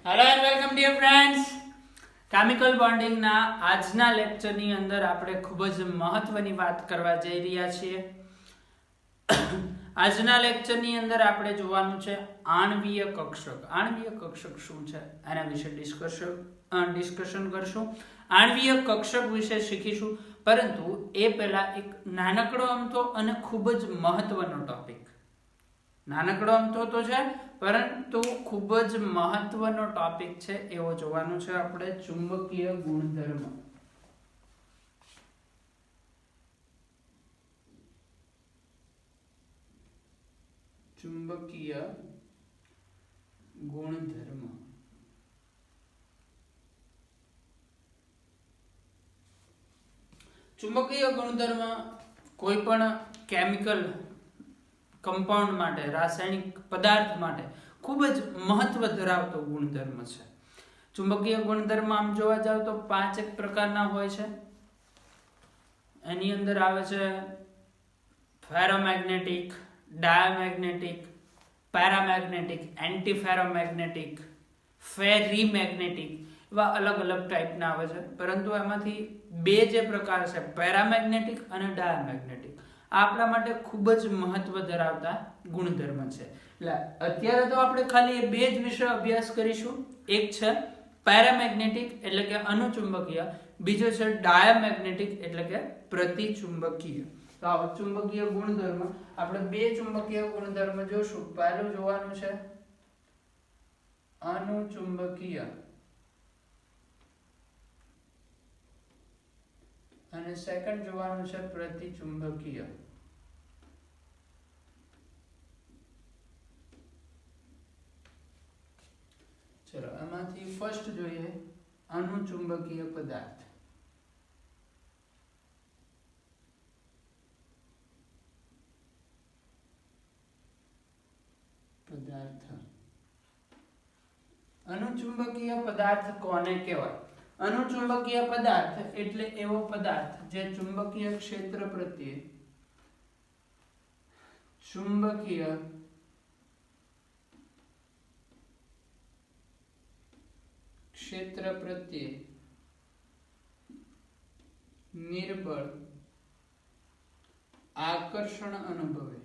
Hello and welcome dear friends. Chemical બોન્ડિંગના આજના લેક્ચરની અંદર આપણે ખૂબ જ મહત્વની વાત કરવા જઈ રહ્યા છીએ. આજના લેક્ચરની અંદર આપણે જોવાનું છે આણ્વીય કક્ષક. આણ્વીય કક્ષક શું છે એના વિશે ડિસ્કશન કરશું. આણ્વીય કક્ષક વિશે શીખીશું, પરંતુ એ પહેલા એક નાનકડો અમથો અને ખૂબ જ મહત્વનો ટોપિક. નાનકડો અમથો તો છે પરંતુ ખૂબ જ મહત્વનો ટોપિક છે એવો જોવાનું છે આપણે. ચુંબકીય ગુણધર્મ. ચુંબકીય ગુણધર્મ. ચુંબકીય ગુણધર્મ કોઈ પણ કેમિકલ કમ્પાઉન્ડ માટે, રાસાયણિક પદાર્થ માટે ખૂબ જ મહત્વ ધરાવતો ગુણધર્મ છે. ચુંબકીય ગુણધર્મ આમ જોવા જાવ તો 5 પ્રકારના હોય છે. એની અંદર આવે છે ફેરોમેગ્નેટિક, ડાયામેગ્નેટિક, પેરામેગ્નેટિક, એન્ટીફેરોમેગ્નેટિક, ફેરીમેગ્નેટિક, એવા અલગ અલગ ટાઈપના આવે છે. પરંતુ એમાંથી બે જે પ્રકાર છે, પેરામેગ્નેટિક અને ડાયામેગ્નેટિક, આપણા માટે ખૂબ જ મહત્વ ધરાવતા ગુણધર્મ છે. એટલે અત્યારે તો આપણે ખાલી એ બે જ વિશે અભ્યાસ કરીશું. એક છે પેરામેગ્નેટિક એટલે કે અનુચુંબકીય, બીજો છે ડાયામેગ્નેટિક એટલે કે પ્રતિચુંબકીય. તો આ ચુંબકીય ગુણધર્મ આપણે બે ચુંબકીય ગુણધર્મ જોશું. પહેલું જોવાનું છે અનુચુંબકીય અને સેકન્ડ જોવાનું છે પ્રતિચુંબકીય. ચલો એમાંથી ફર્સ્ટ જોઈએ અનુચુંબકીય પદાર્થ. અનુચુંબકીય પદાર્થ કોને કહેવાય? અનુચુંબકીય પદાર્થ એટલે એવો પદાર્થ જે ચુંબકીય ક્ષેત્ર પ્રત્યે નિર્બળ આકર્ષણ અનુભવે.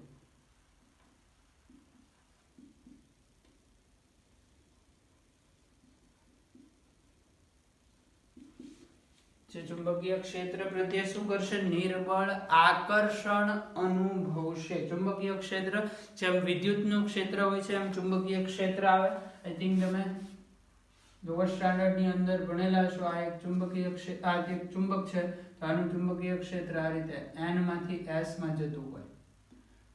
જે ચુંબકીય ક્ષેત્ર પ્રત્યે શું કરશે? નિર્બળ આકર્ષણ અનુભવશે. ચુંબકીય ક્ષેત્ર જેમ વિદ્યુતનું ક્ષેત્ર હોય છે એમ ચુંબકીય ક્ષેત્ર આવે. આઈ થિંક તમે લોઅર સ્ટાન્ડર્ડ ની અંદર ભણેલા છો. આ એક ચુંબકીય ક્ષેત્ર, આ એક ચુંબક છે તો આનું ચુંબકીય ક્ષેત્ર આ રીતે n માંથી s માં જતું હોય.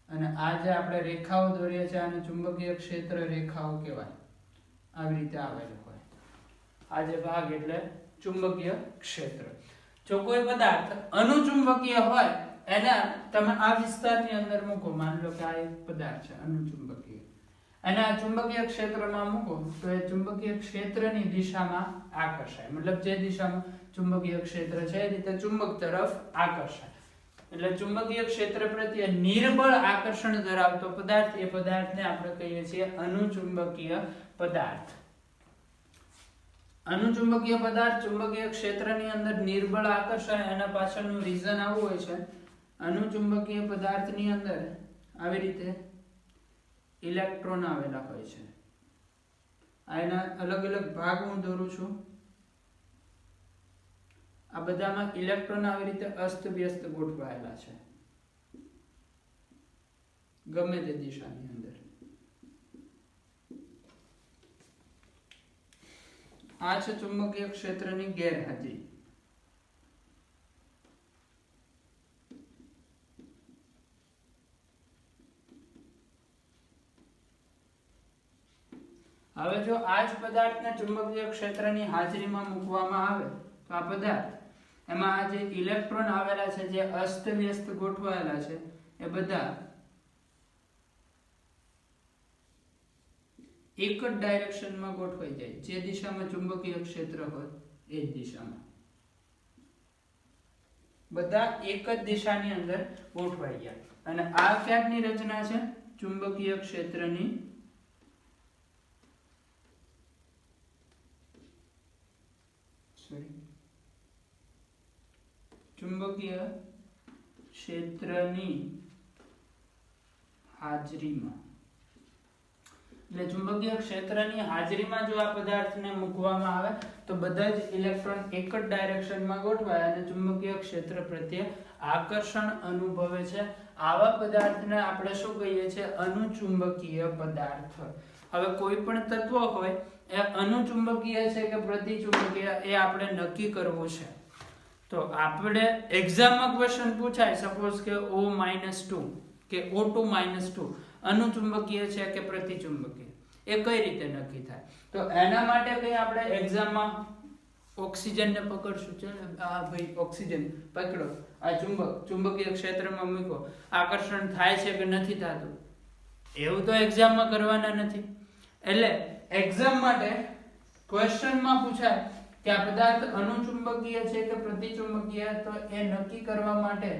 અને આ જે આપણે રેખાઓ દોરીએ છીએ આને ચુંબકીય ક્ષેત્ર રેખાઓ કહેવાય. આવી રીતે આવેલું હોય આ જે ભાગ એટલે ચુંબકીય ક્ષેત્ર. જો કોઈ પદાર્થ અનુચુંબકીય હોય એને તમે આ વિસ્તારની અંદર મૂકો. માની લો કે આ એક પદાર્થ છે અનુચુંબકીય, અને આ ચુંબકીય ક્ષેત્રમાં મૂકો તો એ ચુંબકીય ક્ષેત્રની દિશામાં આકર્ષાય. મતલબ જે દિશામાં ચુંબકીય ક્ષેત્ર છે એ રીતે ચુંબક તરફ આકર્ષાય. એટલે ચુંબકીય ક્ષેત્ર પ્રત્યે નિર્બળ આકર્ષણ ધરાવતો પદાર્થ, એ પદાર્થને આપણે કહીએ છીએ અનુચુંબકીય પદાર્થ. અનુચુંબકીય પદાર્થ ચુંબકીય ક્ષેત્રની અંદર નિર્બળ આકર્ષાય. એના પાછળનું રીઝન આવું હોય છે. અનુચુંબકીય પદાર્થની અંદર આવી રીતે ઇલેક્ટ્રોન આવેલા હોય છે. આના અલગ અલગ ભાગ હું દોરું છું. આ બધામાં ઇલેક્ટ્રોન આવી રીતે અસ્તવ્યસ્ત ગોઠવાયેલા છે ગમે તે દિશાની અંદર. આ છે ચુંબકીય ક્ષેત્રની ગેરહાજરી. હવે જો આ જ પદાર્થને ચુંબકીય ક્ષેત્રની હાજરીમાં મૂકવામાં આવે તો આ પદાર્થ, એમાં આ જે ઇલેક્ટ્રોન આવેલા છે જે અસ્તવ્યસ્ત ગોઠવાયેલા છે એ બધા એક જ ડાયરેક્શનમાં ગોઠવાઈ જાય. જે દિશામાં ચુંબકીય ક્ષેત્ર હોય એ જ દિશામાં બધા એક જ દિશાની અંદર ગોઠવાઈ ગયા. અને આ ક્યાંની રચના છે? ચુંબકીય ક્ષેત્રની ચુંબકીય ક્ષેત્રની હાજરીમાં, એટલે ચુંબકીય ક્ષેત્રની હાજરીમાં જો આ પદાર્થને મૂકવામાં આવે તો બધા જ ઇલેક્ટ્રોન એક જ ડાયરેક્શનમાં ગોઠવાય અને ચુંબકીય ક્ષેત્ર પ્રત્યે આકર્ષણ અનુભવે છે. આવા પદાર્થને આપણે શું કહીએ છીએ? અનુચુંબકીય પદાર્થ. હવે કોઈ પણ તત્વ હોય એ અનુચુંબકીય છે કે પ્રતિચુંબકીય એ આપણે નક્કી કરવું છે. તો આપણે એક્ઝામમાં ક્વેશ્ચન પૂછાય, સપોઝ કે O-2 કે O2-2 અનુચુંબકીય છે કે પ્રતિચુંબકીય, એ કઈ રીતે નક્કી થાય? તો એના માટે કઈ આપણે એક્ઝામમાં ઓક્સિજનને પકડશું. ચાલો આ ભાઈ ઓક્સિજન પકડો, આ ચુંબકીય ક્ષેત્રમાં મૂકો, આકર્ષણ થાય છે કે નથી થતું? એવું તો એક્ઝામમાં કરવાના નથી. એટલે એક્ઝામ માટે ક્વેશ્ચનમાં પૂછાય કે આ પદાર્થ અનુચુંબકીય છે કે પ્રતિચુંબકીય, તો એ નક્કી કરવા માટે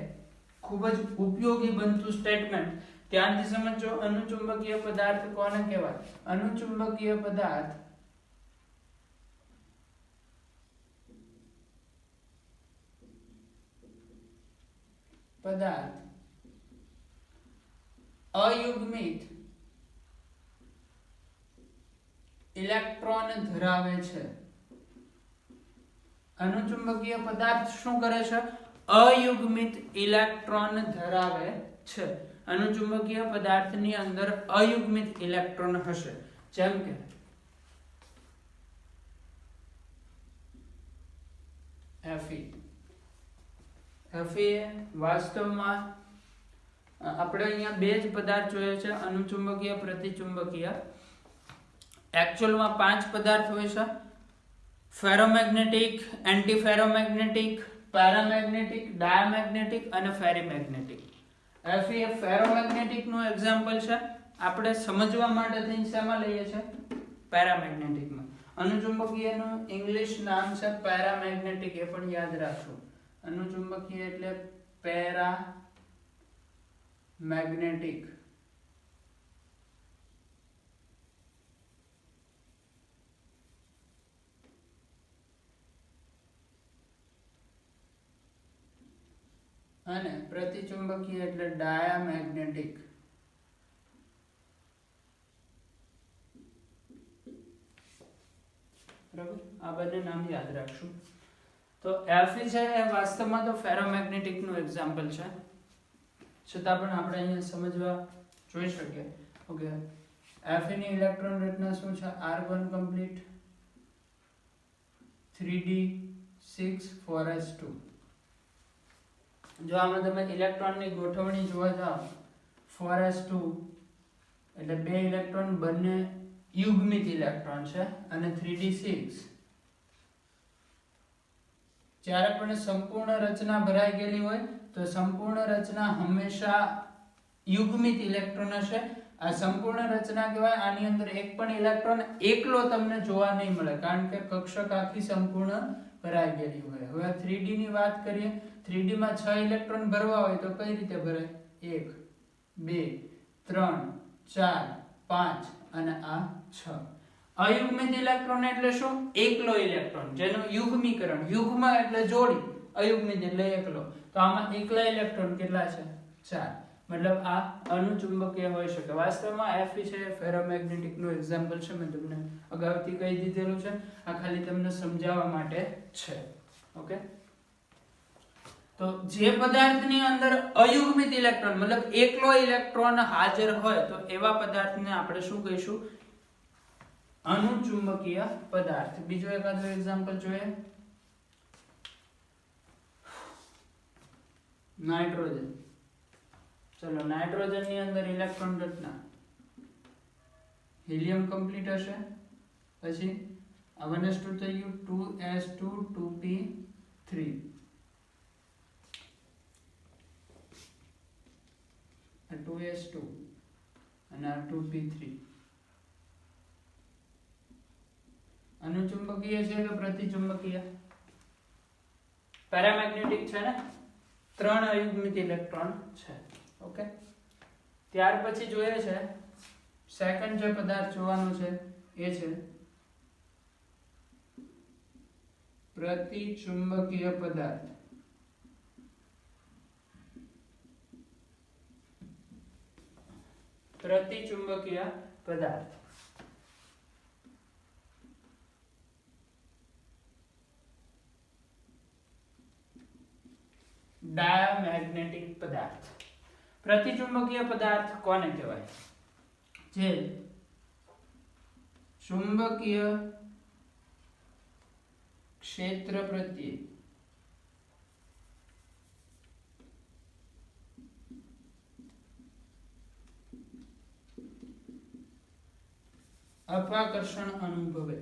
ખૂબ જ ઉપયોગી બનતું સ્ટેટમેન્ટ ધ્યાનથી સમજો. અનુચુંબકીય પદાર્થ કોને કહેવાય? અનુચુંબકીય પદાર્થ અયુગ્મિત ઇલેક્ટ્રોન ધરાવે છે. અનુચુંબકીય પદાર્થ શું કરે છે? અયુગ્મિત ઇલેક્ટ્રોન ધરાવે છે. અનુચુંબકીય પદાર્થની અંદર અયુગ્મિત ઇલેક્ટ્રોન હશે. જેમ કે Fe વાસ્તવમાં આપણે અહીંયા બે જ પદાર્થ જોયા છે, અનુચુંબકીય પ્રતિચુંબકીય. એકચ્યુઅલમાં 5 પદાર્થ હોય છે: ફેરોમેગ્નેટિક, એન્ટીફેરોમેગ્નેટિક, પેરામેગ્નેટિક, ડાયામેગ્નેટિક અને ફેરીમેગ્નેટિક. Fe એ ફેરોમેગ્નેટિક નું એક્ઝામ્પલ છે. આપણે સમજવા માટે થઈને શેમાં લઈએ છે? પેરામેગ્નેટિકમાં. અનુચુંબકીયનું ઇંગ્લિશ નામ છે પેરામેગ્નેટિક, એ પણ યાદ રાખજો. અનુચુંબકીય એટલે પેરામેગ્નેટિક. અને પ્રતિચુંબકીય એટલે ડાયામેગ્નેટિક. બરાબર, આ બંને નામ યાદ રાખશું. તો Fe છે એ વાસ્તવમાં તો ફેરોમેગ્નેટિક નું એક્ઝામ્પલ છે, છતાં પણ આપણે અહીંયા સમજવા જોઈ શકીએ. ઓકે, Fe ની ઇલેક્ટ્રોન રચના શું છે? R1 complete, 3d6 4s2. જો આમાં તમે ઇલેક્ટ્રોનની ગોઠવણી જોવા જાઓ, 4s2 એટલે બે ઇલેક્ટ્રોન બંને યુગ્મિત ઇલેક્ટ્રોન છે, અને 3d6 જ્યારે પણ સંપૂર્ણ રચના ભરાઈ ગયેલી હોય તો સંપૂર્ણ રચના હંમેશા યુગ્મિત ઇલેક્ટ્રોન હશે. આ સંપૂર્ણ રચના કહેવાય. આની અંદર એક પણ ઇલેક્ટ્રોન એકલો તમને જોવા નહીં મળે, કારણ કે કક્ષક આખી સંપૂર્ણ ભરાઈ ગયેલી હોય. હવે 3d ની વાત કરીએ. 3d માં 6 ઇલેક્ટ્રોન ભરવા હોય તો કઈ રીતે ભરાય? 1 2 3 4 5 અને આ 6. અયુગ્મિત ઇલેક્ટ્રોન એટલે શું? એકલો ઇલેક્ટ્રોન, જેનું યુગ્મીકરણ, યુગ્મ એટલે જોડી, અયુગ્મિત એટલે એકલો. તો આમાં એકલા ઇલેક્ટ્રોન કેટલા છે? 4. મતલબ આ અનુચુંબકીય હોઈ શકે. વાસ્તવમાં Fe છે ફેરોમેગ્નેટિક નું એક્ઝામ્પલ છે, મેં તમને અગાઉથી કહી દીધેલું છે. આ ખાલી તમને સમજાવવા માટે છે. ઓકે, તો જે પદાર્થની અંદર અયુગ્મિત ઇલેક્ટ્રોન મતલબ એકલો ઇલેક્ટ્રોન હાજર હોય તો એવા પદાર્થને આપણે શું કહીશું? અનુચુંબકીય પદાર્થ. બીજો એકાદો એક્ઝામ્પલ જોઈએ. નાઇટ્રોજન. ચલો, નાઇટ્રોજન ની અંદર ઇલેક્ટ્રોન રચના હિલિયમ કમ્પ્લીટ હશે, પછી 1s2 થઈ ગયું, 2s2 2p3, આ 2s2 અને આ 2p3. અનુચુંબકીય છે કે પ્રતિચુંબકીય? પેરામેગ્નેટિક છે ને, 3 અયુગ્મિત ઇલેક્ટ્રોન છે. ઓકે, ત્યાર પછી જોઈએ છે સેકન્ડ જે પદાર્થ જોવાનું છે એ છે પ્રતિચુંબકીય પદાર્થ પ્રતિચુંબકીય પદાર્થ ડાયામેગ્નેટિક પદાર્થ પ્રતિચુંબકીય પદાર્થ કોને કહેવાય જે ચુંબકીય ક્ષેત્ર પ્રત્યે અપાકર્ષણ અનુભવે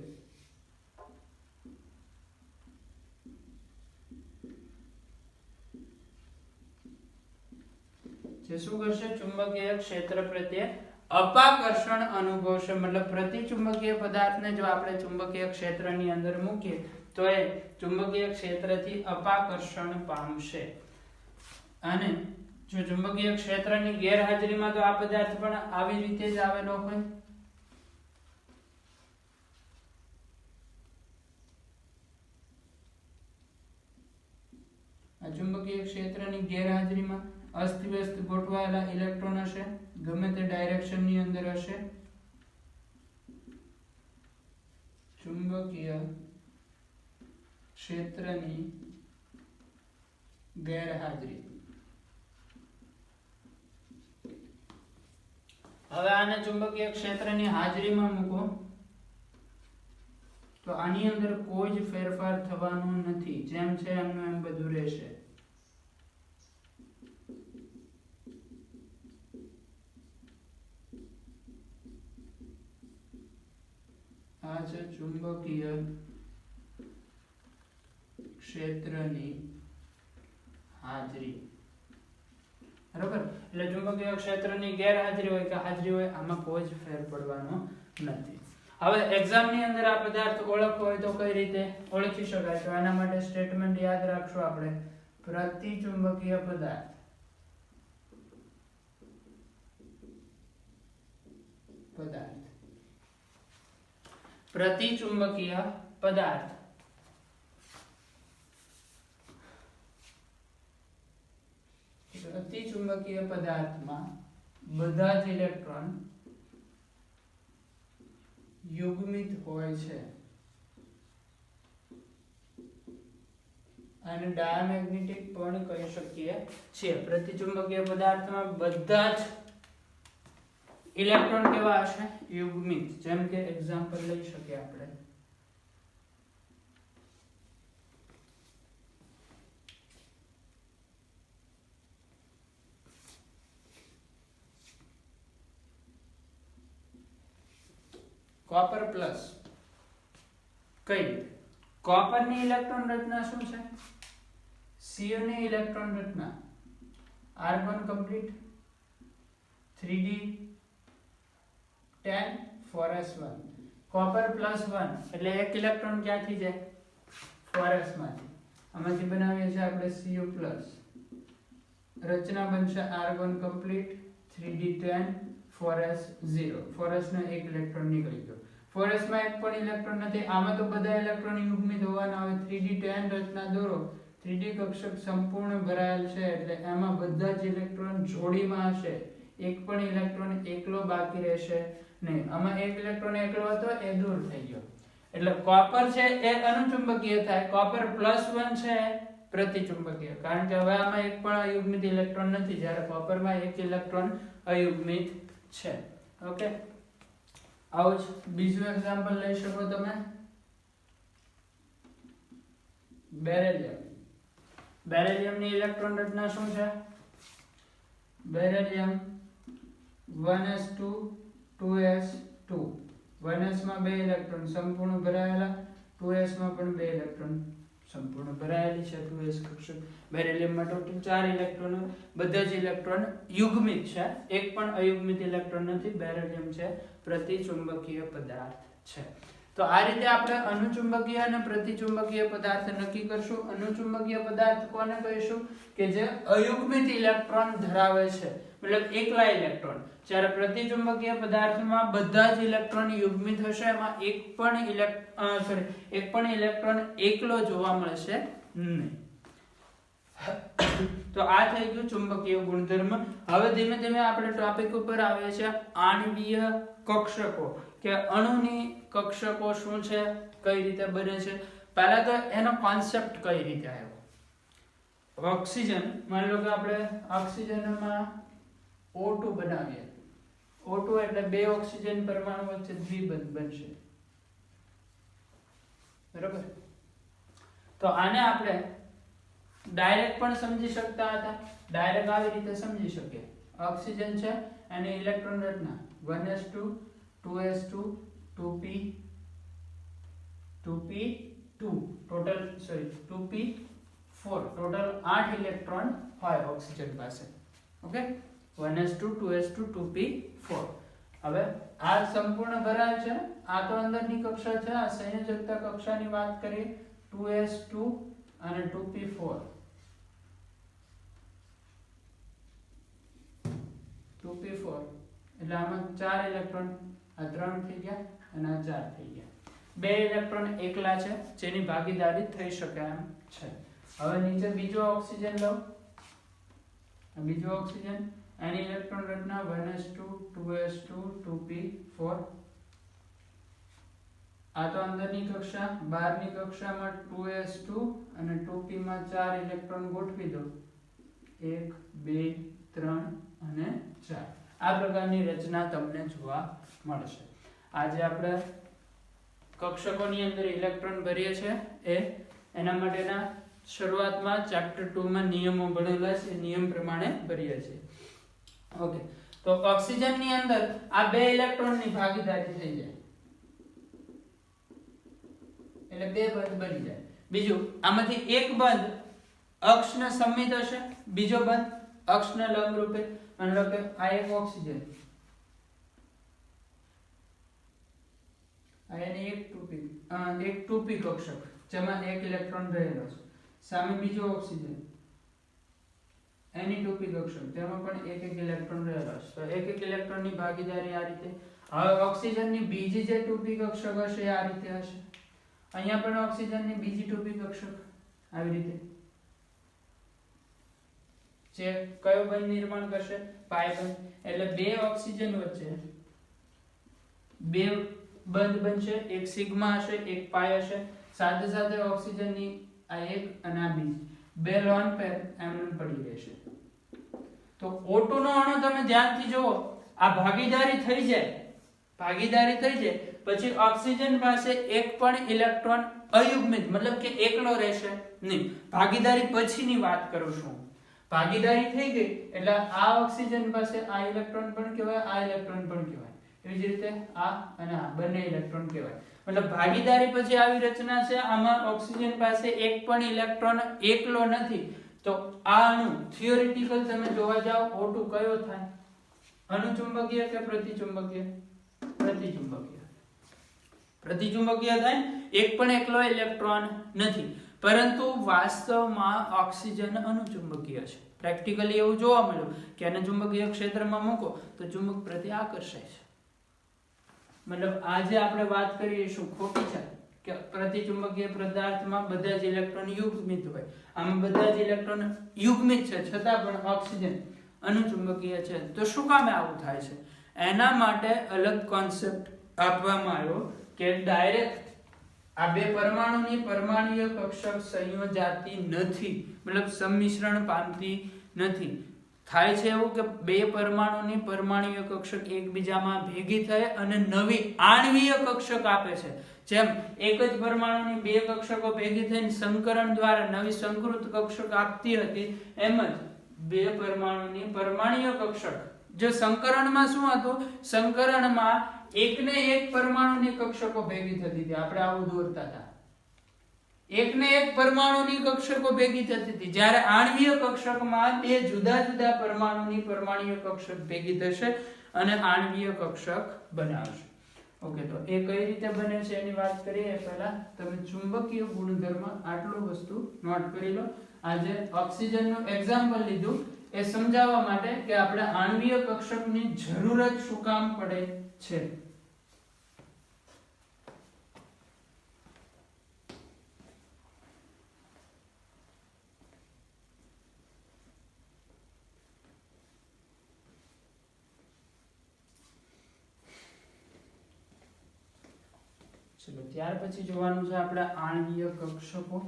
જે શું કરશે ચુંબકીય ક્ષેત્ર પ્રત્યે અપાકર્ષણ અનુભવશે મતલબ પ્રતિચુંબકીય પદાર્થને જો આપણે ચુંબકીય ક્ષેત્રની અંદર મૂકીએ તો એ ચુંબકીય ક્ષેત્રથી અપાકર્ષણ પામશે અને જો ચુંબકીય ક્ષેત્રની ગેરહાજરીમાં તો આ પદાર્થ પણ આવી રીતે જ આવેલો હોય આ ચુંબકીય ક્ષેત્રની ગેરહાજરીમાં અસ્તવ્યસ્ત ગોઠવાયેલા ઇલેક્ટ્રોન હશે ગમે તે ડાયરેક્શન ની અંદર હશે ચુંબકીય ક્ષેત્રની ગેરહાજરી હવે આને ચુંબકીય ક્ષેત્રની હાજરીમાં મૂકો તો આની અંદર કોઈ જ ફેરફાર થવાનો નથી જેમ છે એમનું એમ બધું રહેશે આ છે ચુંબકીય ક્ષેત્રની હાજરી બરાબર એટલે ચુંબકીય ક્ષેત્રની ગેરહાજરી હોય કે હાજરી હોય આમાં કોઈ જ ફેર પડવાનો નથી હવે એક્ઝામ ની અંદર આ પદાર્થ ઓળખવો હોય તો કઈ રીતે ઓળખી શકાય તો એના માટે સ્ટેટમેન્ટ યાદ રાખશું આપણે પ્રતિચુંબકીય પદાર્થ પ્રતિચુંબકીય પદાર્થ પ્રતિચુંબકીય પદાર્થમાં બધા જ ઇલેક્ટ્રોન યુગ્મિત હોય છે અને ડાયામેગ્નેટિક પણ કહી શકીએ છીએ પ્રતિચુંબકીય પદાર્થમાં બધા જ ઇલેક્ટ્રોન કેવા હશે યુગ્મિત જેમ કે એક્ઝામ્પલ લઈ શકીએ આપણે કોપર પ્લસ કઈ કોપર ની ઇલેક્ટ્રોન રચના શું છે Cu ની ઇલેક્ટ્રોન રચના R1 complete 3d 10 4s1 copper +1 એટલે એક ઇલેક્ટ્રોન ક્યાંથી જાય 4s માંથી આમાંથી બનાવીએ છીએ આપણે Cu+ રચના બનશે R1 complete 3d 10 4s0 4s નો એક ઇલેક્ટ્રોન નીકળી ગયો 4s માં એક પણ ઇલેક્ટ્રોન નથી આમાં તો બધા ઇલેક્ટ્રોન યુગ્મિત હોવાના હવે 3d 10 રચના દોરો 3d કક્ષક સંપૂર્ણ ભરાયેલ છે એટલે એમાં બધા જ ઇલેક્ટ્રોન જોડીમાં હશે એક પણ ઇલેક્ટ્રોન એકલો બાકી રહેશે નહીં આમાં એક ઇલેક્ટ્રોન એકલો હતો એ દૂર થઈ ગયો એટલે કોપર છે એ અનુચુંબકીય થાય કોપર +1 છે પ્રતિચુંબકીય કારણ કે હવે આમાં એક પણ અયુગ્મિત ઇલેક્ટ્રોન નથી જ્યારે કોપરમાં એક ઇલેક્ટ્રોન અયુગ્મિત છે ઓકે આવું જ બીજું એક્ઝામ્પલ લઈ શકો તમે બેરિલિયમ ની ઇલેક્ટ્રોન રચના શું છે બેરિલિયમ 1s2 2s2 1s માં બે ઇલેક્ટ્રોન સંપૂર્ણ ભરાયેલા 2s માં પણ બે ઇલેક્ટ્રોન સંપૂર્ણ ભરાયેલી છે 2s કક્ષક બેરિલિયમમાં ટોટલ 4 ઇલેક્ટ્રોન બધા જ ઇલેક્ટ્રોન યુગ્મિત છે એક પણ અયુગ્મિત ઇલેક્ટ્રોન નથી બેરિલિયમ છે પ્રતિચુંબકીય પદાર્થ છે તો આ રીતે આપણે અનુચુંબકીય અને પ્રતિચુંબકીય પદાર્થ નક્કી કરશું. અનુચુંબકીય પદાર્થ કોને કહીશું? કે જે અયુગ્મિત ઇલેક્ટ્રોન ધરાવે છે, મતલબ એકલા ઇલેક્ટ્રોન. જ્યારે પ્રતિચુંબકીય પદાર્થમાં બધા જ ઇલેક્ટ્રોન યુગ્મિત હશે, એમાં એક પણ ઇલેક્ટ્રોન એકલો જોવા મળશે નહીં. તો આ થઈ ગયું ચુંબકીય ગુણધર્મ. હવે ધીમે ધીમે આપણે ટોપિક ઉપર આવીએ છીએ આણ્વીય કક્ષકો, કે અણુની કક્ષકો શું છે, કઈ રીતે બને છે. પહેલા તો એનો કોન્સેપ્ટ કઈ રીતે આવ્યો. ઓક્સિજન, માની લો કે આપણે ઓક્સિજનમાં O2 બનાવીએ. O2 એટલે બે ઓક્સિજન પરમાણુ વચ્ચે દ્વિબંધ બનશે, બરાબર. તો આને આપણે ડાયરેક્ટ પણ સમજી શકતા હતા. ડાયરેક્ટ આવી રીતે સમજી શકીએ. ઓક્સિજન છે, એની ઇલેક્ટ્રોન રચના 1s2 2s2 2p 2p2 total 2p4 total 8 electron હોય ઓક્સિજન પાસે. Okay, 1s2 2s2 2p4. હવે આ સંપૂર્ણ ભરાય છે. આ તો અંદરની કક્ષા છે. આ સંયોજકતા કક્ષાની વાત કરીએ, 2s2 અને 2p4. 2p4 એટલે આમાં 4 ઇલેક્ટ્રોન, આ 3 થઈ ગયા અને આ 4 થઈ ગયા. બે ઇલેક્ટ્રોન એકલા છે, જેની ભાગીદારી થઈ શકે એમ છે. હવે નીચે બીજો ઓક્સિજન લો. બીજો ઓક્સિજન, એની ઇલેક્ટ્રોન રચના 1s2 2s2 2p4. આ તો અંદરની કક્ષા. બહારની કક્ષામાં 2s2 અને 2p માં 4 ઇલેક્ટ્રોન ગોઠવી દો. 1 2 3 અને 4. આ પ્રકારની રચના તમને જોવા મળશે. આજે આપણે કક્ષકોની અંદર ઇલેક્ટ્રોન ભરીએ છે, એના માટેના શરૂઆતમાં ચેપ્ટર 2 માં નિયમો ભણેલા છે, નિયમ પ્રમાણે ભરીએ છીએ. ઓકે, તો ઓક્સિજનની અંદર આ બે ઇલેક્ટ્રોનની ભાગીદારી થઈ જાય એટલે બે બંધ બની જાય. બીજું, આમાંથી એક બંધ અક્ષને સંમિત હશે, બીજો બંધ અક્ષને લંબ રૂપે. માની લો કે આ એક ઓક્સિજન, આ એની એક 2p કક્ષક જેમાં એક ઇલેક્ટ્રોન રહેલો છે. સામે બીજો ઓક્સિજન, એની 2p કક્ષક તેમાં પણ એક ઇલેક્ટ્રોન રહેલો છે. તો એક ઇલેક્ટ્રોનની ભાગીદારી આ રીતે. હવે ઓક્સિજનની બીજી જે 2p કક્ષક હશે એ આ રીતે હશે. અહીંયા પણ ઓક્સિજનની બીજી 2p કક્ષક આવી રીતે, જે કયો બંધ નિર્માણ કરશે? પાઈ બંધ. એટલે બે ઓક્સિજન વચ્ચે બે બંધ બનશે, એક સિગ્મા હશે, એક પાઈ હશે. સાથે સાથે ઓક્સિજનની આ એક અને આ બીજી બે લોન પેર એમને પડી રહેશે. તો O2 નો અણુ તમે ધ્યાનથી જુઓ, આ ભાગીદારી થઈ જાય પછી ઓક્સિજન પાસે એક પણ ઇલેક્ટ્રોન અયુગ્મિત, મતલબ કે એકલો રહેશે નહીં. ભાગીદારી પછીની વાત કરું છું. ભાગીદારી થઈ ગઈ એટલે આ ઓક્સિજન પાસે આ ઇલેક્ટ્રોન પણ કહેવાય, આ ઇલેક્ટ્રોન પણ કહેવાય. એવી જ રીતે આ અને આ બંને ઇલેક્ટ્રોન કહેવાય. મતલબ ભાગીદારી પછી આવી રચના છે. આમાં ઓક્સિજન પાસે એક પણ ઇલેક્ટ્રોન એકલો નથી. તો આ અણુ થિયોરેટિકલ તમે જોવા જાઓ, O2 કયો થાય? અનુચુંબકીય કે પ્રતિચુંબકીય? પ્રતિચુંબકીય થાય. એક પણ એકલો ઇલેક્ટ્રોન નથી. પરંતુ વાસ્તવમાં ઓક્સિજન અનુચુંબકીય છે. પ્રેક્ટિકલી એવું જોવા મળ્યું કે એને ચુંબકીય ક્ષેત્રમાં મૂકો તો ચુંબક પ્રત્યે આકર્ષાય છે. મતલબ આજે આપણે વાત કરીએ શું ખોટી છે કે પ્રતિચુંબકીય પદાર્થમાં બધા જ ઇલેક્ટ્રોન યુગ્મિત હોય. આમાં બધા જ ઇલેક્ટ્રોન યુગ્મિત છે, છતાં પણ ઓક્સિજન અનુચુંબકીય છે. તો શું કામ આવું થાય છે? એના માટે અલગ કોન્સેપ્ટ આપવામાં આવ્યો કે ડાયરેક્ટ આ બે પરમાણુની પરમાણુય કક્ષક સંયોજાતી નથી, મતલબ સંમિશ્રણ પામતી નથી. થાય છે એવું કે બે પરમાણુની પરમાણુય કક્ષક એકબીજામાં ભેગી થાય અને નવી આણ્વીય કક્ષક આપે છે. જેમ એક જ પરમાણુની બે કક્ષકો ભેગી થઈને સંકરણ દ્વારા નવી સંકૃત કક્ષક આપતી હતી, એમ જ બે પરમાણુની પરમાણુય કક્ષક. જો સંકરણમાં શું હતું? સંકરણમાં એકને એક પરમાણુની કક્ષકો ભેગી થતી હતી. આપણે આવું દોરતા હતા, એકને એક પરમાણુની કક્ષકો ભેગી થતી હતી. જ્યારે આણ્વીય કક્ષકમાં બે જુદા જુદા પરમાણુની પરમાણુય કક્ષક ભેગી થશે અને આણ્વીય કક્ષક બનાવશે. ઓકે, તો એ કઈ રીતે બને છે એની વાત કરીએ પહેલા તમે ચુંબકીય ગુણધર્મ આટલું વસ્તુ નોટ કરી લો. આજે ઓક્સિજનનું એક્ઝામ્પલ લીધું એ સમજાવવા માટે કે આપણે આણ્વીય કક્ષકની જરૂરત શું કામ પડે છે. ચલો ત્યાર પછી જોવાનું છે આપણે આણ્વીય કક્ષકો.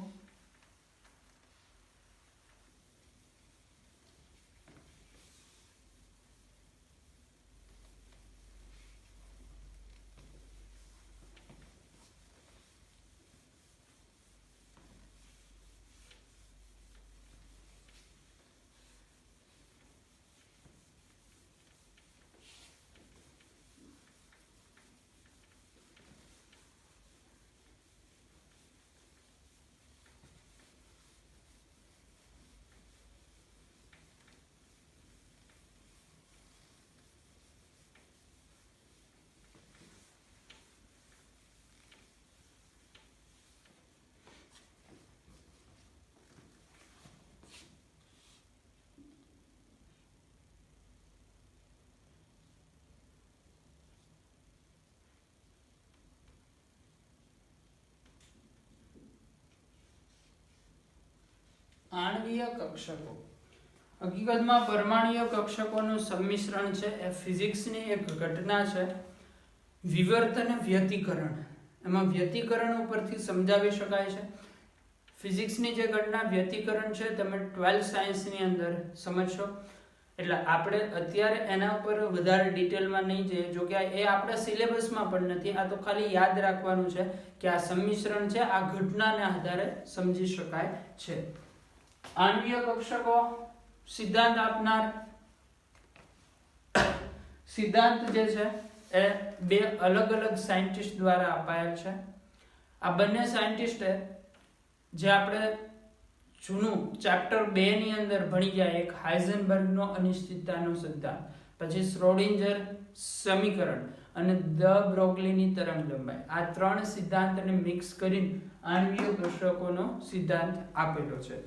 આણ્વીય કક્ષકો હકીકતમાં પરમાણ્વીય કક્ષકોનું સંમિશ્રણ છે. એ ફિઝિક્સની એક ઘટના છે, વિવર્તન વ્યતિકરણ. એમાં વ્યતિકરણ ઉપરથી સમજાવી શકાય છે. ફિઝિક્સની જે ઘટના વ્યતિકરણ છે તમે 12th સાયન્સની અંદર સમજશો, એટલે આપણે અત્યારે એના ઉપર વધારે ડિટેલમાં નહીં જઈએ. જો કે એ આપણા સિલેબસમાં પણ નથી, આ તો ખાલી યાદ રાખવાનું છે કે આ સંમિશ્રણ છે, આ ઘટનાને આધારે સમજી શકાય છે. આણ્વીય કક્ષકો સિદ્ધાંત આપનાર સિદ્ધાંત જે છે એ બે અલગ અલગ સાયન્ટિસ્ટ દ્વારા અપાયેલ છે. આ બંને સાયન્ટિસ્ટે જે આપણે જૂનું ચેપ્ટર 2 ની અંદર ભણી ગયા, એક હાઇઝનબર્ગનો અનિશ્ચિતતાનો સિદ્ધાંત, પછી શ્રોડિંજર સમીકરણ અને દ બ્રોગલીની તરંગલંબાઈ, આ ત્રણ સિદ્ધાંતને મિક્સ કરીને આણ્વીય કક્ષકોનો સિદ્ધાંત આપેલો છે.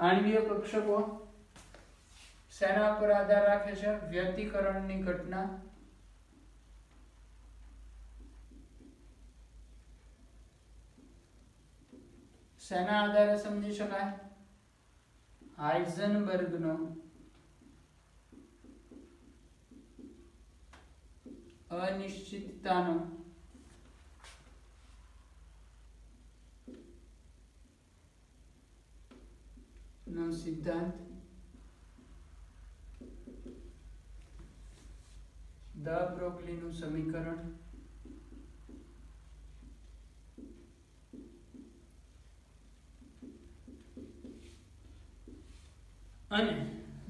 આણ્વીય કક્ષકો શેના પર આધાર રાખે છે? વ્યતિકરણની ઘટના, શેના આધારે સમજી શકાય? હાઇઝનબર્ગનો અનિશ્ચિતતાનો સિદ્ધાંત, દ બ્રોગલીનું સમીકરણ અને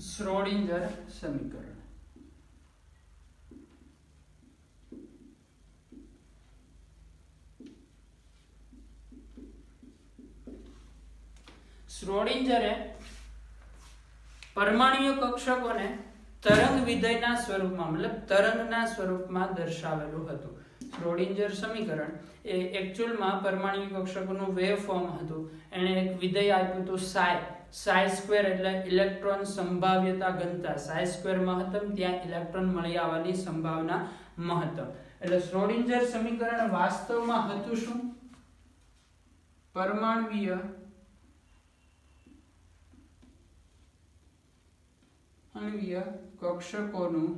શ્રોડિંજર સમીકરણ. શ્રોડિંજરે પરમાણ્વીય કક્ષકોને તરંગ વિધેયના સ્વરૂપમાં, મતલબ તરંગના સ્વરૂપમાં દર્શાવેલું હતું. શ્રોડિંજર સમીકરણ એ એકચ્યુઅલમાં પરમાણ્વીય કક્ષકોનું વેવ ફોર્મ હતું. એણે એક વિધેય આપ્યું હતું સાઈ સ્ક્વેર, એટલે ઇલેક્ટ્રોન સંભાવ્યતા ઘનતા. સાઈ સ્ક્વેર મહત્તમ, ત્યાં ઇલેક્ટ્રોન મળી આવવાની સંભાવના મહત્તમ. એટલે શ્રોડિંજર સમીકરણ વાસ્તવમાં હતું શું? પરમાણ્વીય કક્ષકોનું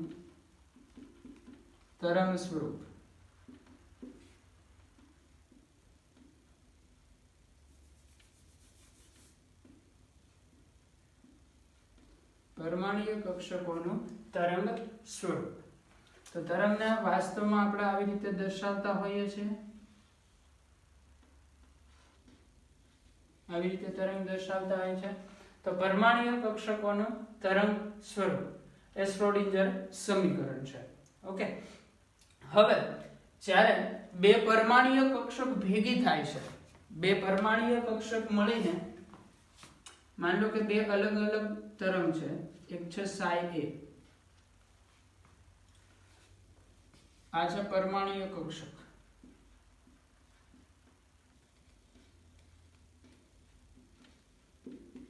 તરંગ સ્વરૂપ. પરમાણ્વીય કક્ષકોનું તરંગ સ્વરૂપ. તો તરંગને વાસ્તવમાં આપણે આવી રીતે દર્શાવતા હોઈએ છીએ. આવી રીતે તરંગ દર્શાવતા હોય છે. તો પરમાણ્વીય કક્ષકોનું તરંગ સ્વરૂપ એ શ્રોડિંજર સમીકરણ છે. ઓકે, હવે જ્યારે બે પરમાણ્વીય કક્ષક ભેગી થાય છે, બે પરમાણ્વીય કક્ષક મળીને, માન લો કે બે અલગ અલગ તરંગ છે, એક છે સાઈ એ, આ છે પરમાણ્વીય કક્ષક,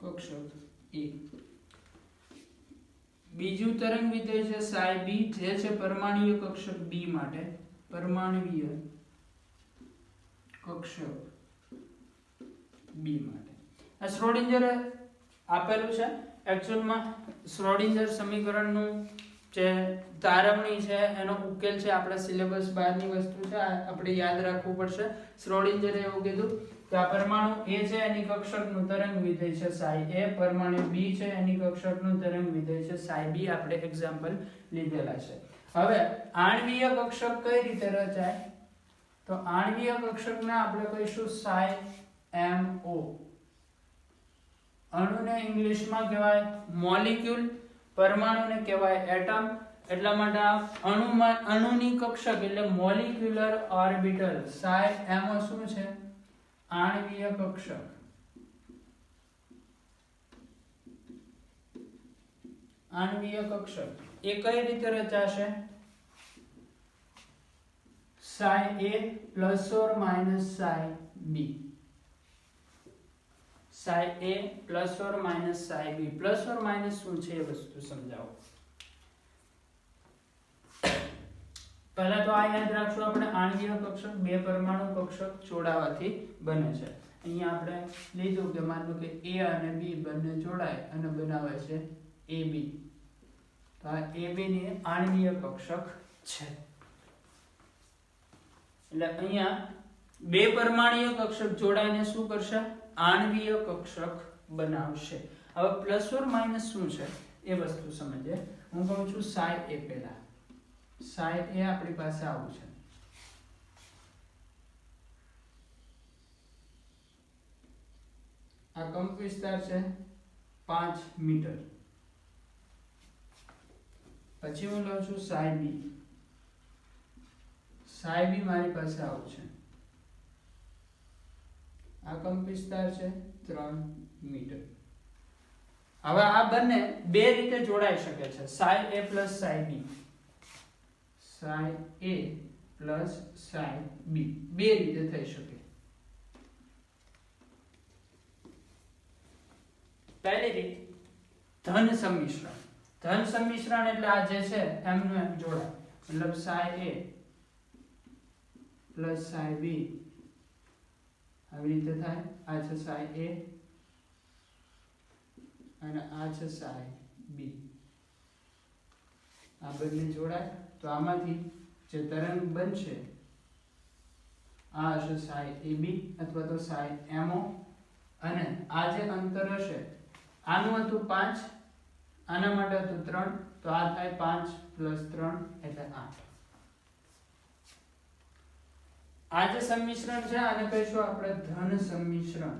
કક્ષક એ. બીજું તરંગ વિધેય છે psi b જે છે પરમાણ્વીય કક્ષક b માટે, પરમાણ્વીય કક્ષક b માટે. આ શ્રોડિંજર આપેલું છે. એકચ્યુઅલમાં શ્રોડિંજર સમીકરણનું જે તારવણી છે એનો ઉકેલ છે આપણા સિલેબસ બહારની વસ્તુ છે, આપણે યાદ રાખવું પડશે. શ્રોડિંજરે એવું કીધું કે આ પરમાણુ A છે એની કક્ષકનું તરંગ વિધેય છે psi a, પરમાણુ B છે એની કક્ષકનું તરંગ વિધેય છે psi b. આપણે એક્ઝામ્પલ લીધેલા છે. હવે આણ્વીય કક્ષક કઈ રીતે રચાય? તો આણ્વીય કક્ષકને આપણે કહીશું psi mo. અણુને ઇંગ્લિશમાં કહેવાય મોલિક્યુલ, પરમાણુને કહેવાય એટમ. એટલા માટે અણુની કક્ષક એટલે મોલિક્યુલર ઓર્બિટલ psi mo શું છે? આણ્વીય કક્ષક. આણ્વીય કક્ષક એ કઈ રીતે રચાશે? psi a plus or minus psi b. psi a plus or minus psi b. Plus or minus શું છે એ વસ્તુ સમજાવો. પહેલા તો આ યાદ રાખશું આપણે, આણ્વીય કક્ષક બે પરમાણુ કક્ષક જોડાવાથી બને છે. અહીંયા આપણે લીધું કે માનો કે a અને b બંને જોડાય અને બનાવે છે ab. તો આ ab ની આણ્વીય કક્ષક છે. એટલે અહીંયા બે પરમાણ્વીય કક્ષક જોડાઈને શું કરશે? આણ્વીય કક્ષક બનાવશે. હવે પ્લસ ઓર માઇનસ શું છે એ વસ્તુ સમજીએ. હું કહું છું psi a. પહેલા psi a આપણી પાસે આવું છે. આ કંપ વિસ્તાર છે 5 મીટર. પછી હું લઉં છું psi b. psi b મારી પાસે આવું છે. આ કંપ વિસ્તાર છે 3 મીટર. હવે આ બંને બે રીતે જોડાઈ શકે છે, psi a plus psi b. psi a plus psi b બે રીતે થઈ શકે. પહેલી રીત ધન સંમિશ્રણ. ધન સંમિશ્રણ એટલે આ જે છે એમનું એમ જોડાય. મતલબ psi a plus psi b આવી રીતે થાય. આ છે psi a અને આ છે psi b. આ બંને જોડાય તો આમાંથી જે તરંગ બનશે આ હશે psi ab અથવા તો psi mo. અને આ જે અંતર હશે, આનું હતું 5, આના માટે હતું 3, તો આ થાય 5 plus 3 એટલે 8. આ જે સંમિશ્રણ છે આને કહીશું આપણે ધન સંમિશ્રણ.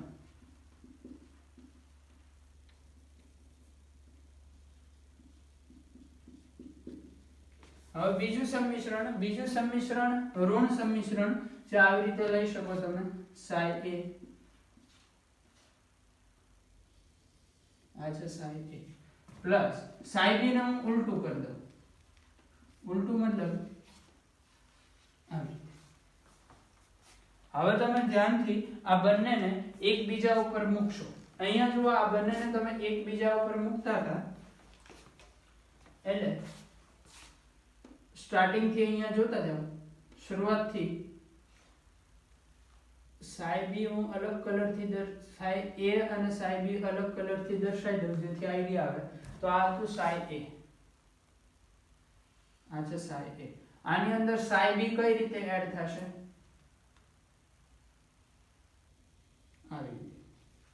હવે બીજું સંમિશ્રણ ઋણ સંમિશ્રણ જે આવી રીતે લઈ શકો તમે. psi a આ છે psi a plus psi b ને હું ઉલટું કરી દઉં. ઉલટું મતલબ આવી. હવે તમે ધ્યાનથી આ બંનેને એકબીજા ઉપર મૂકશો. અહીંયા જુઓ, આ બંનેને તમે એકબીજા ઉપર મૂકતા હતા એટલે સ્ટાર્ટિંગ થી અહીંયા જોતા જાઓ, શરૂઆત થી psi b હું અલગ કલર થી psi a અને psi b અલગ કલર થી દર્શાવી દઉં જેથી આઈડિયા આવે. તો આ હતું psi a. આ છે psi a. આની અંદર psi b કઈ રીતે એડ થશે? આવી રીતે.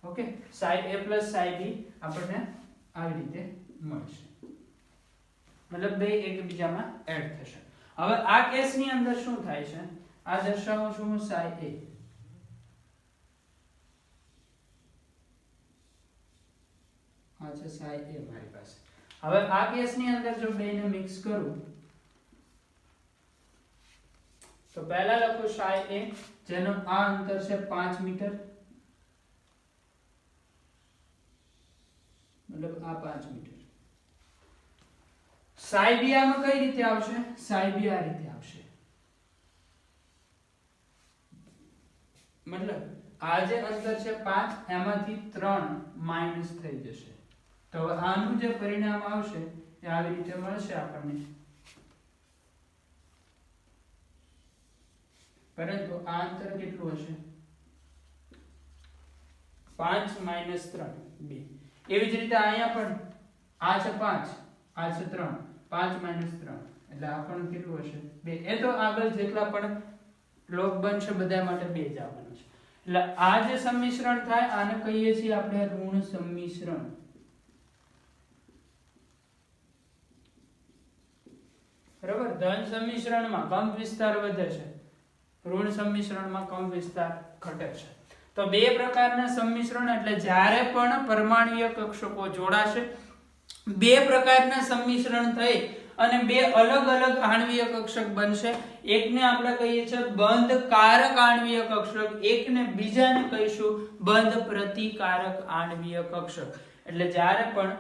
Okay, psi a plus psi b આપણને આવી રીતે મળશે. મતલબ બે એકબીજામાં એડ થશે. હવે આ કેસની અંદર શું થાય છે આ દર્શાવું છું હું psi a. આ છે psi a મારી પાસે. હવે આ કેસની અંદર જો બેને મિક્સ કરું તો પહેલા લખું psi a જેનો આ અંતર છે 5 મીટર. મતલબ આ 5 મીટર. psi b આમાં કઈ રીતે આવશે? psi b આ રીતે આવશે. મતલબ આ જે અંતર છે 5, એમાંથી 3 માઈનસ થઈ જશે. તો હવે આનું જે પરિણામ આવશે એ આવી રીતે મળશે આપણને. પરંતુ આ અંતર કેટલું હશે? 5 માઈનસ 3 2. એવી જ રીતે અહીંયા પણ આ છે 5, આ છે 3, 5 માઈનસ 3 એટલે આ પણ કેટલું હશે? 2. એ તો આગળ જેટલા પણ લોગ બનશે બધા માટે 2 જ આવવાનું છે. એટલે આ જે સંમિશ્રણ થાય આને કહીએ છીએ આપણે ઋણ સંમિશ્રણ. બરાબર. ધન સંમિશ્રણમાં કંપ વિસ્તાર વધે છે, ઋણ સંમિશ્રણમાં કંપ વિસ્તાર ઘટે છે. તો બે પ્રકારના સંમિશ્રણ એટલે જ્યારે પણ પરમાણ્વીય કક્ષકો જોડાશે, બે પ્રકારના સંમિશ્રણ થઈ અને બે અલગ અલગ આણ્વીય કક્ષક બનશે. એકને આપણે કહીએ છીએ બંધ કારક આણ્વીય કક્ષક, એકને બીજાને કહીશું બંધ પ્રતિકારક આણ્વીય કક્ષક. એટલે જ્યારે પણ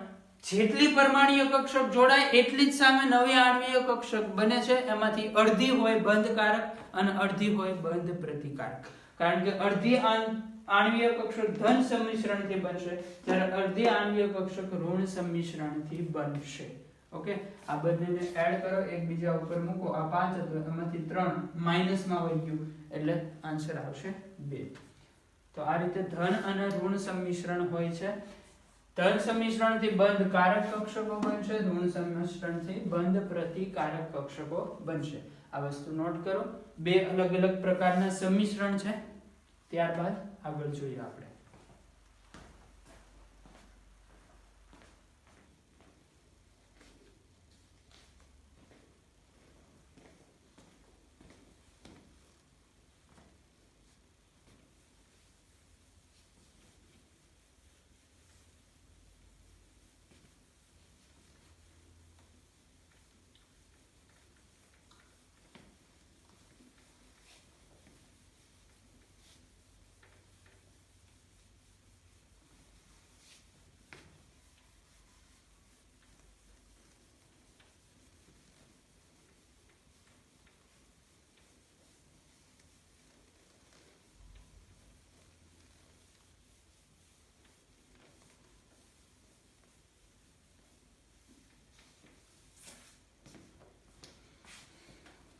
જેટલી પરમાણ્વીય કક્ષક જોડાય એટલી જ સામે નવી આણ્વીય કક્ષક બને છે. એમાંથી અડધી હોય બંધકારક અને અડધી હોય બંધ પ્રતિકારક. કારણ કે અડધી આણ્વીય કક્ષક ધન સંમિશ્રણથી બનશે, જ્યારે અડધી આણ્વીય કક્ષક ઋણ સંમિશ્રણથી બનશે. ઓકે, આ બંનેને એડ કરો, એકબીજા ઉપર મૂકો. આ 5 હતો, એમાંથી 3 માઈનસમાં વહી ગયું એટલે આન્સર આવશે 2. તો આ રીતે ધન અને ઋણ સંમિશ્રણ હોય છે. ધન સંમિશ્રણથી બંધ કારક કક્ષકો બનશે, ઋણ સંમિશ્રણથી બંધ પ્રતિકારક કક્ષકો બનશે. આ વસ્તુ નોટ કરો. બે અલગ અલગ પ્રકારના સંમિશ્રણ છે. ત્યારબાદ આગળ જોઈએ આપણે.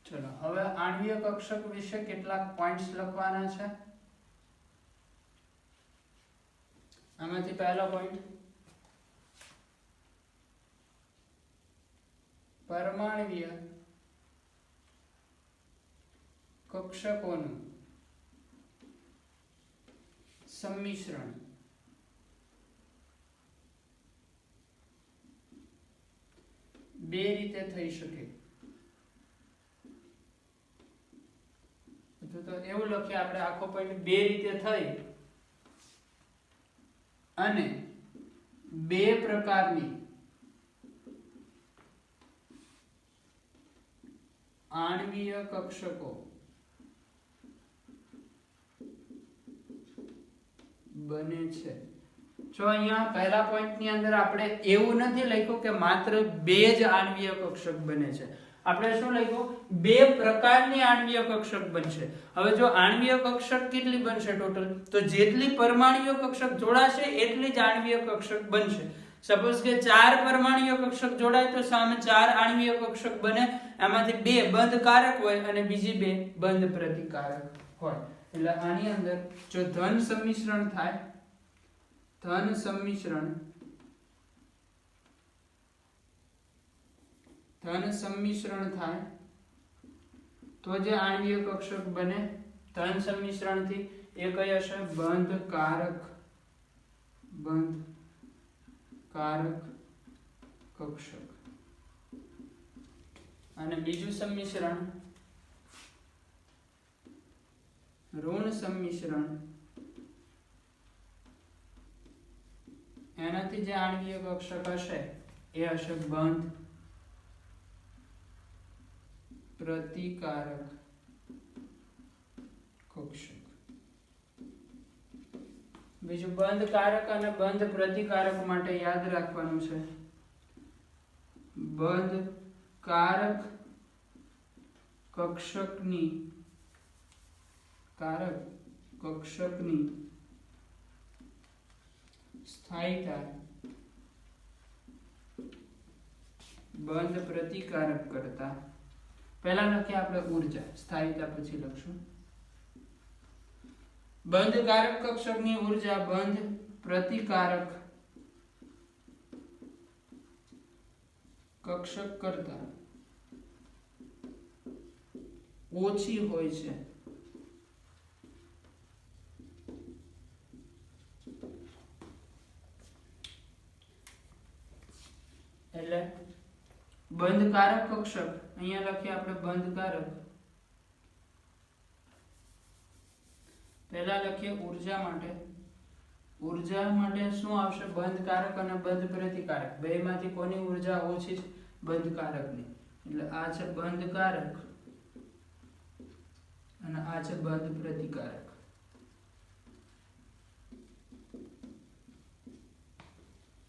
ચલો હવે આણ્વીય કક્ષક વિશે કેટલાક પોઈન્ટ્સ લખવાના છે. આમાંથી પહેલો પોઈન્ટ, પરમાણ્વીય કક્ષકોનું સંમિશ્રણ બે રીતે થઈ શકે. તો એવું લખીએ આપણે આખો પોઈન્ટ, બે રીતે થઈ અને બે પ્રકારની આણ્વીય કક્ષકો બને છે. જો અહીંયા પહેલા પોઈન્ટ ની અંદર આપણે એવું નથી લખ્યું કે માત્ર બે જ આણ્વીય કક્ષક બને છે. આપણે શું લખ્યું? બે પ્રકારની આણ્વીય કક્ષક બનશે. હવે જો આણ્વીય કક્ષક કેટલી બનશે ટોટલ? તો જેટલી પરમાણ્વીય કક્ષક જોડાશે એટલી જ આણ્વીય કક્ષક બનશે. સપોઝ કે 4 પરમાણ્વીય કક્ષક જોડાય તો સામે 4 આણ્વીય કક્ષક બને. એમાંથી 2 બંધકારક હોય અને બીજી 2 બંધ પ્રતિકારક હોય. એટલે આની અંદર જો ધન સંમિશ્રણ થાય, ધન સંમિશ્રણ થાય તો જે આણ્વીય કક્ષક બને ધન સંમિશ્રણથી એ કઈ હશે? બંધકારક કક્ષક. અને બીજું સંમિશ્રણ ઋણ સંમિશ્રણ, એનાથી જે આણ્વીય કક્ષક હશે એ હશે બંધ પ્રતિકારક કક્ષક. બીજું બંધકારક અને બંધ પ્રતિકારક માટે યાદ રાખવાનું છે, બંધકારક કક્ષકની કક્ષકની સ્થાયીતા બંધ પ્રતિકારક કરતા, પહેલા લખીએ આપણે ઊર્જા, સ્થાયીતા પછી લખશું. બંધકારક કક્ષકની ઊર્જા બંધ પ્રતિકારક કક્ષક કરતા ઓછી હોય છે. એટલે બંધકારક કક્ષક, અહીંયા લખીએ આપણે બંધકારક, પહેલા લખીએ ઊર્જા માટે. ઊર્જા માટે શું આવશે? બંધકારક અને બંધ પ્રતિકારક, બેમાંથી કોની ઊર્જા ઓછી છે? બંધકારકની. એટલે આ છે બંધકારક અને આ છે બંધ પ્રતિકારક.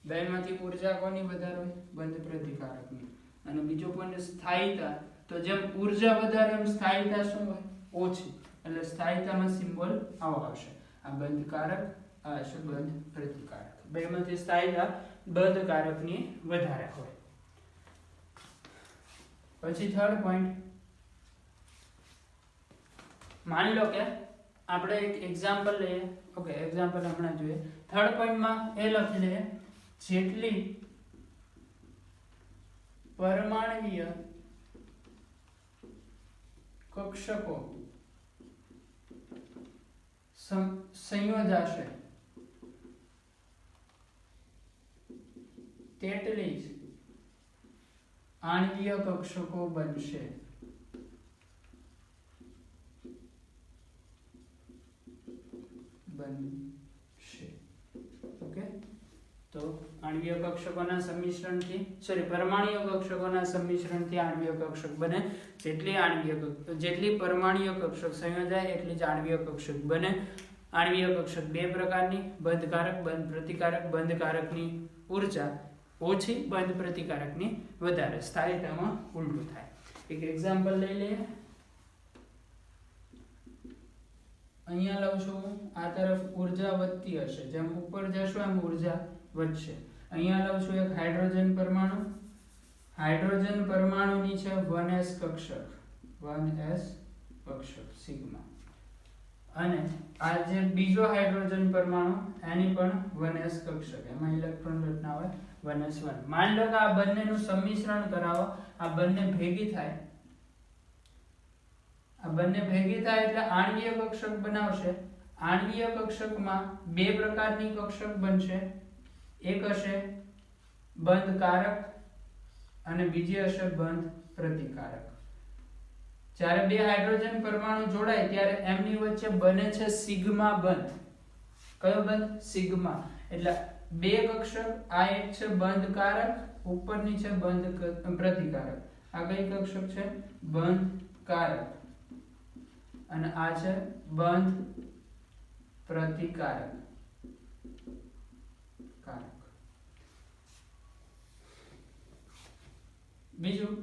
બેમાંથી ઊર્જા કોની વધારે હોય? બંધ પ્રતિકારકની. અને બીજો પોઈન્ટ સ્થાયીતા, તો જેમ ઊર્જા વધારે એમ સ્થાયીતા શું હોય? ઓછી. એટલે સ્થાયીતામાં સિમ્બોલ આવો આવશે, આ બંધકારક, આ છે બંધ પ્રતિકારક. બેમાંથી સ્થાયીતા બંધકારકની વધારે હોય. પછી થર્ડ પોઈન્ટ, માની લો કે આપણે એક એક્ઝામ્પલ લઈએ. ઓકે, એક્ઝામ્પલ હમણાં જોઈએ. થર્ડ પોઈન્ટમાં એ લખી લઈએ, જેટલી પરમાણ્વીય કક્ષકો સંયોજાશે તેટલી જ આણ્વીય કક્ષકો બનશે. ઓકે, તો આણ્વીય કક્ષકોના સંમિશ્રણથી, પરમાણ્વીય કક્ષકોના સંમિશ્રણથી આણ્વીય કક્ષક બને. જેટલી પરમાણ્વીય કક્ષક સંયોજાય એટલી જ આણ્વીય કક્ષક બને. આણ્વીય કક્ષક બે પ્રકારની, બંધકારક, બંધ પ્રતિકારક. બંધકારકની ઊર્જા ઓછી, બંધ પ્રતિકારકની વધારે. સ્થાયીતામાં ઉલટું થાય. એક એક્ઝામ્પલ લઈ લઈએ. અહીંયા લઉં છું, આ તરફ ઊર્જા વધતી હશે, જેમ ઉપર જશો એમ ઊર્જા વધશે. અહીંયા લઉં છું એક હાઇડ્રોજન પરમાણુ. હાઇડ્રોજન પરમાણુની છે 1s કક્ષક, 1s કક્ષક સિગ્મા. અને આ જે બીજો હાઇડ્રોજન પરમાણુ, એની પણ 1s કક્ષક, એમાં ઇલેક્ટ્રોન રચના હોય 1s1. માની લો કે આ બંનેનું સંમિશ્રણ કરાવો, આ બંને ભેગી થાય. આ બંને ભેગી થાય એટલે આણ્વીય કક્ષક બનાવશે. આણ્વીય કક્ષકમાં બે પ્રકારની કક્ષક બનશે. એક હશે બંધકારક અને બીજી હશે બંધ પ્રતિકારક. જ્યારે બે હાઇડ્રોજન પરમાણુ જોડાય ત્યારે એમની વચ્ચે બને છે સિગ્મા બંધ. કયો બંધ? સિગ્મા. એટલે બે કક્ષક, આ એક છે બંધકારક, ઉપરની છે બંધ પ્રતિકારક. આ કઈ કક્ષક છે? બંધકારક. અને આ છે બંધ પ્રતિકારક. બીજું,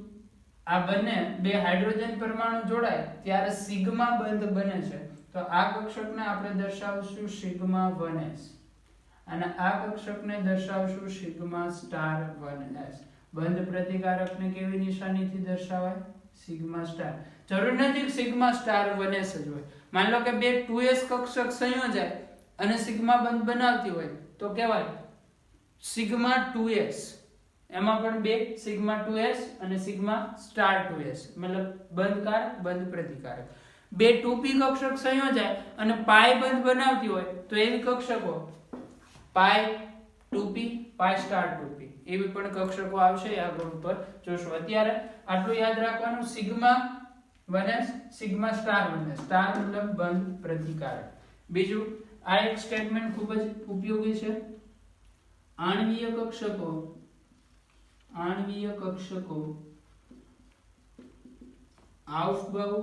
આ બંને બે હાઇડ્રોજન પરમાણુ જોડાય ત્યારે સિગ્મા બંધ બને છે. તો આ કક્ષકને આપણે દર્શાવશું સિગ્મા 1s અને આ કક્ષકને દર્શાવશું સિગ્મા સ્ટાર 1s. બંધ પ્રતિકારકને કેવી નિશાનીથી દર્શાવાય? Sigma star. જરૂર નથી સિગ્મા સ્ટાર 1s જ હોય. માની લો કે બે 2s કક્ષક સંયોજાય અને સિગ્મા બંધ બનાવતી હોય તો કહેવાય સિગ્મા 2s. એમાં પણ બે સિગ્મા 2s અને સિગ્મા સ્ટાર 2s, મતલબ બંધકારક, બંધ પ્રતિકારક. બે 2p કક્ષક સંયોજાય અને પાઈ બંધ બનાવતી હોય તો એવી કક્ષકો પાઈ 2p, પાઈ સ્ટાર 2p, એવી પણ કક્ષકો આવશે. આગળ ઉપર જોશું. અત્યારે આટલું યાદ રાખવાનું, sigma 1s, sigma star 1s. Star મતલબ બંધ પ્રતિકારક. બીજું, આ એક સ્ટેટમેન્ટ ખૂબ જ ઉપયોગી છે. આણ્વીય કક્ષકો aufbau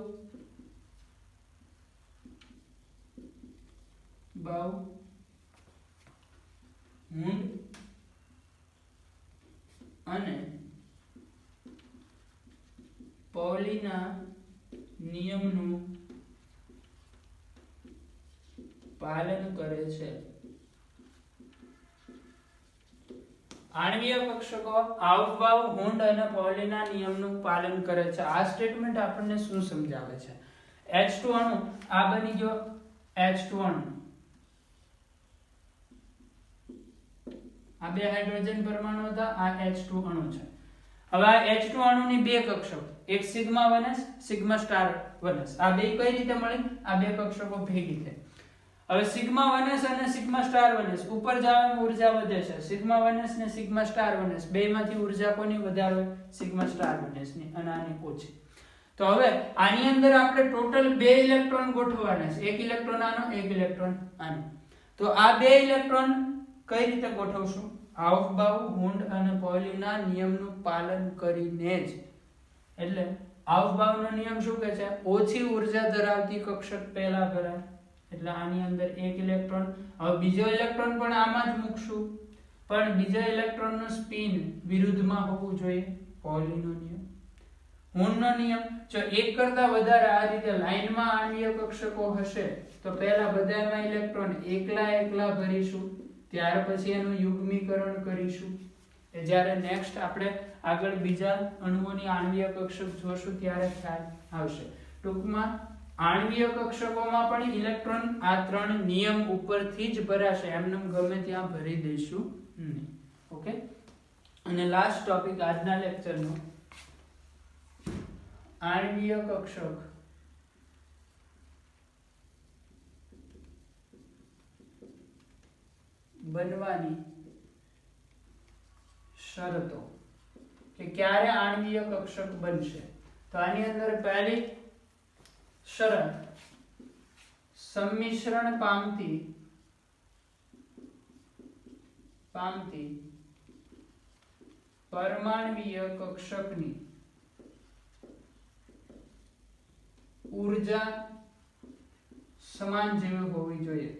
Hund અને પૌલીના નિયમનું પાલન કરે છે. આણ્વીય કક્ષકો હાવભાવ, હુન્ડ અને પોલીના નિયમનું પાલન કરે છે. આ સ્ટેટમેન્ટ આપણને શું સમજાવે છે? H2 અણુ આ બની ગયો H2 અણુ, આ બે હાઇડ્રોજન પરમાણુ હતા, આ H2 અણુ છે. હવે આ H2 અણુની બે કક્ષકો, એક sigma 1s sigma star 1s, આ બે કઈ રીતે મળી? આ બે કક્ષકો ભેગી થઈ. હવે સિગ્મા 1s અને સિગ્મા સ્ટાર 1s ઉપર જવાની ઊર્જા વધે છે. સિગ્મા 1s ને સિગ્મા સ્ટાર 1s બેમાંથી ઊર્જા કોની વધારે? સિગ્મા સ્ટાર 1s ની, અને આની ઓછી. તો હવે આની અંદર આપણે ટોટલ 2 ઇલેક્ટ્રોન ગોઠવવાના છે. એક ઇલેક્ટ્રોન આનો, એક ઇલેક્ટ્રોન આનો. તો આ 2 ઇલેક્ટ્રોન કઈ રીતે ગોઠવશું? હાવભાવ, હુન્ડ અને પોલીના નિયમનું પાલન કરીને જ. એટલે હાવભાવનો નિયમ શું કહે છે? ઓછી ઊર્જા ધરાવતી કક્ષક પહેલા ભરાય. એટલે આની અંદર એક ઇલેક્ટ્રોન. હવે બીજો ઇલેક્ટ્રોન પણ આમાં જ મૂકશું, પણ બીજા ઇલેક્ટ્રોનનું સ્પિન વિરુદ્ધમાં હોવું જોઈએ. પોલીનો નિયમ. હુન્ડનો નિયમ, જો એક કરતા વધારે આ રીતે લાઈનમાં આણ્વીય કક્ષકો હશે તો પહેલા બધામાં ઇલેક્ટ્રોન એકલા ભરીશું, ત્યાર પછી એનું યુગ્મીકરણ કરીશું. જ્યારે નેક્સ્ટ આપણે આગળ બીજા અણુઓની આણ્વીય કક્ષક જોશું ત્યારે ખ્યાલ આવશે. ટૂંકમાં આણ્વીય કક્ષકોમાં પણ ઇલેક્ટ્રોન આ 3 નિયમ ઉપરથી જ ભરાશે, એમને ગમે ત્યાં ભરી દઈશું નહીં. ઓકે. અને લાસ્ટ ટોપિક આજના લેક્ચરનો, આણ્વીય કક્ષક બનવાની શરતો, કે ક્યારે આણ્વીય કક્ષક બનશે. તો આની અંદર પહેલી શરત, સંમિશ્રણ પામતી પરમાણ્વીય કક્ષકની ઊર્જા સમાન જેવી હોવી જોઈએ.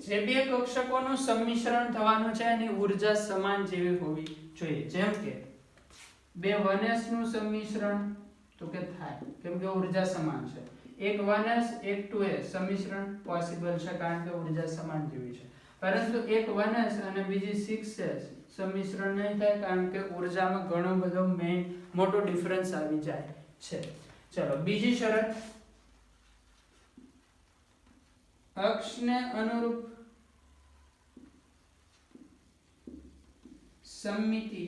જે બે કક્ષકોનું સંમિશ્રણ થવાનું છે એની ઊર્જા સમાન જેવી હોવી જોઈએ. જેમ કે બે 1s નું સંમિશ્રણ તો કે થાય, કેમ કે ઊર્જા સમાન છે. એક 1s એક 2s સંમિશ્રણ પોસિબલ છે કારણ કે ઊર્જા સમાન જેવી છે. પરંતુ એક 1s અને બીજી 6s સંમિશ્રણ નહીં થાય કારણ કે ઊર્જામાં ઘણો બધો મોટો ડિફરન્સ આવી જાય છે. ચલો બીજી શરત, અક્ષને અનુરૂપ સમમિતિ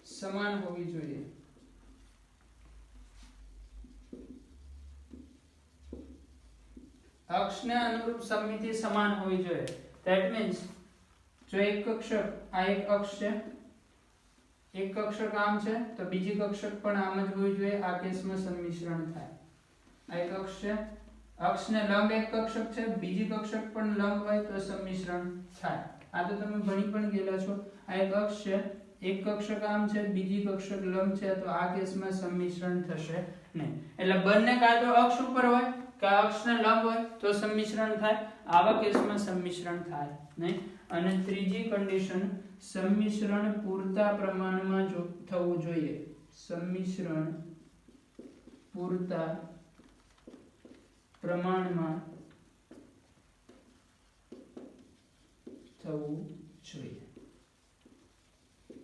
સમાન હોવી જોઈએ. અક્ષને અનુરૂપ સમમિતિ સમાન હોવી જોઈએ. ધેટ મીન્સ જો એક કક્ષક, આ એક અક્ષ છે, એક કક્ષક આમ છે તો બીજી કક્ષક પણ આમ જ હોવી જોઈએ. આ કેસમાં સંમિશ્રણ થાય. આ એક અક્ષ છે, અક્ષને લંબ એક કક્ષક છે, બીજી કક્ષક પણ લંબ હોય તો સંમિશ્રણ થાય. આ તો તમે ભણી પણ ગયેલા છો. આ એક અક્ષ છે, એક કક્ષક આમ છે, બીજી કક્ષક લંબ છે, તો આ કેસમાં સંમિશ્રણ થશે નહીં. એટલે બંને કાં તો અક્ષ ઉપર હોય કે અક્ષને લંબ હોય તો સંમિશ્રણ થાય. આવા કેસમાં સંમિશ્રણ થાય નહીં. અને ત્રીજી કન્ડિશન, સંમિશ્રણ પૂરતા પ્રમાણમાં થવું જોઈએ. સંમિશ્રણ પૂરતા પ્રમાણમાં થવું જોઈએ.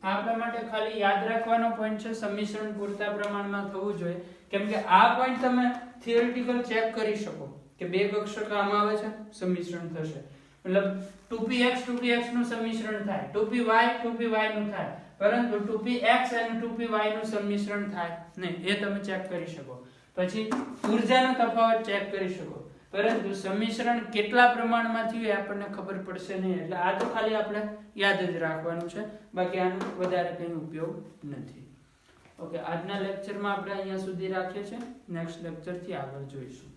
આપણા માટે ખાલી યાદ રાખવાનો પોઈન્ટ છે સંમિશ્રણ પૂરતા પ્રમાણમાં થવું જોઈએ, કેમ કે આ પોઈન્ટ તમે થિયોરેટિકલ ચેક કરી શકો કે બે કક્ષક આમ આવે છે, સંમિશ્રણ થશે. મતલબ 2px 2px નું સંમિશ્રણ થાય, 2py 2py નું થાય, પરંતુ 2px અને 2py નું સંમિશ્રણ થાય નહીં. એ તમે ચેક કરી શકો. પછી ઊર્જાનો તફાવત ચેક કરી શકો, પરંતુ સંમિશ્રણ કેટલા પ્રમાણમાં થયું એ આપણને ખબર પડશે નહીં. એટલે આ તો ખાલી આપણે યાદ જ રાખવાનું છે, બાકી આનો વધારે કંઈ ઉપયોગ નથી. ઓકે, આજના લેક્ચરમાં આપણે અહીંયા સુધી રાખીએ છીએ. નેક્સ્ટ લેક્ચરથી આગળ જોઈશું.